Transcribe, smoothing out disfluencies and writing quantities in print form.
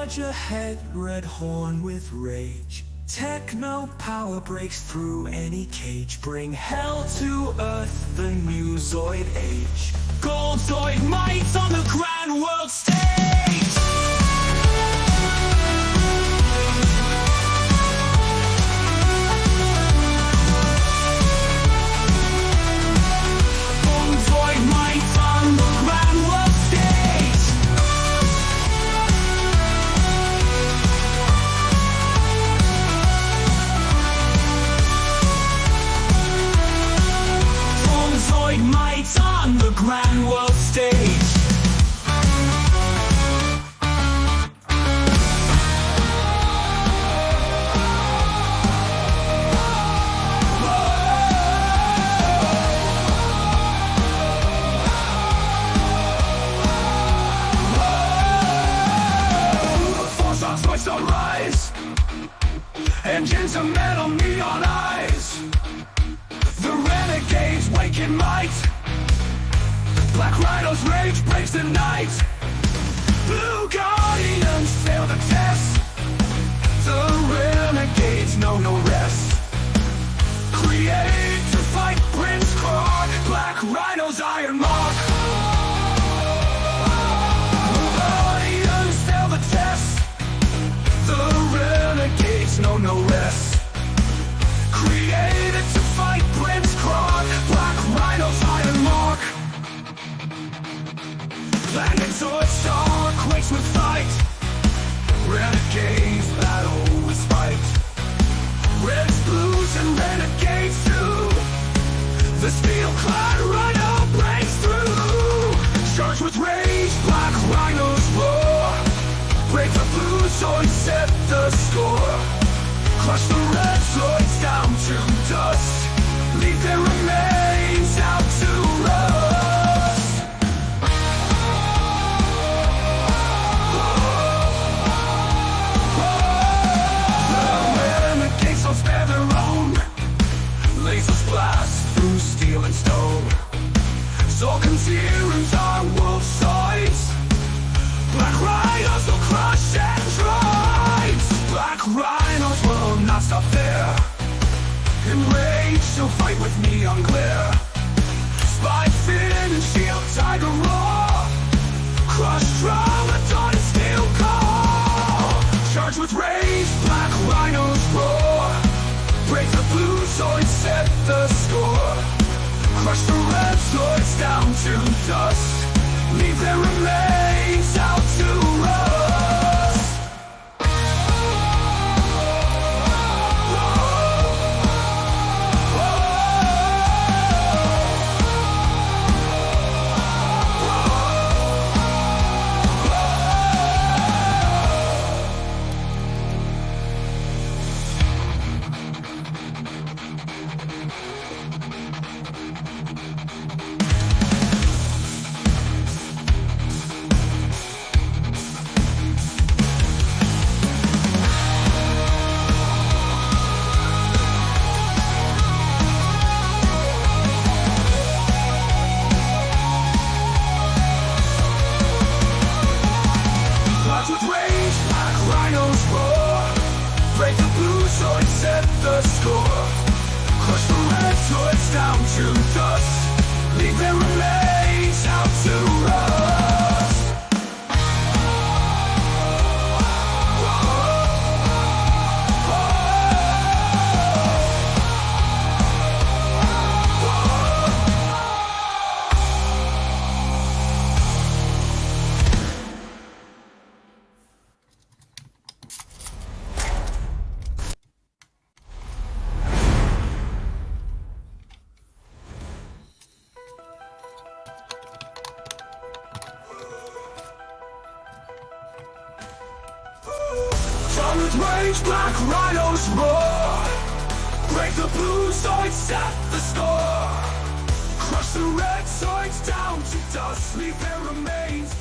Charge ahead, red horn with rage. Techno power breaks through any cage. Bring hell to earth, the new Zoid age. Gold Zoid might on the grand world stage. Gold Zoid might on the grand world stage. Gold Zoid might on the grand world stage. Zoidstar rise, engines of metal, neon eyes. The renegades wake in might. Black Rhino's rage breaks the night. Blue Guardians fail the test. The renegades know no rest. Create to fight Prince Krog. Black Rhino's iron mark. Blue Guardians fail the test. The renegades know no rest. Created to fight Prince Krog. Black Rhino's iron mark. Planet Zoidstar quakes with fight. Renegades battle with spite. Reds, blues, and renegades too. The steel-clad Rhino breaks through. Charged with rage, Black Rhino's roar. Break the blue Zoids, set the score. Crush the red Zoids down to dust. Leave their remains out to rust. The renegades don't spare their own. Lasers blast through steel and stone. Zorkans heroes are wolf Zoids. Black Rhinos will crush and drive. Black Rhinos will not stop there. Enraged, she'll fight with neon glare. Spike fin and shield tiger roar. Crush Tramadon and steel call. Charge with rage, Black Rhinos roar. Break the blue Zoids, set the score. Crush the red Zoids down to dust. Leave their remains out to rust. Break the blue Zoids, set the score. Crush the red Zoids down to dust. Leave their remains out to rust. With rage, Black Rhinos roar. Break the blue Zoids, set the score. Crush the red Zoids down to dust. Leave their remains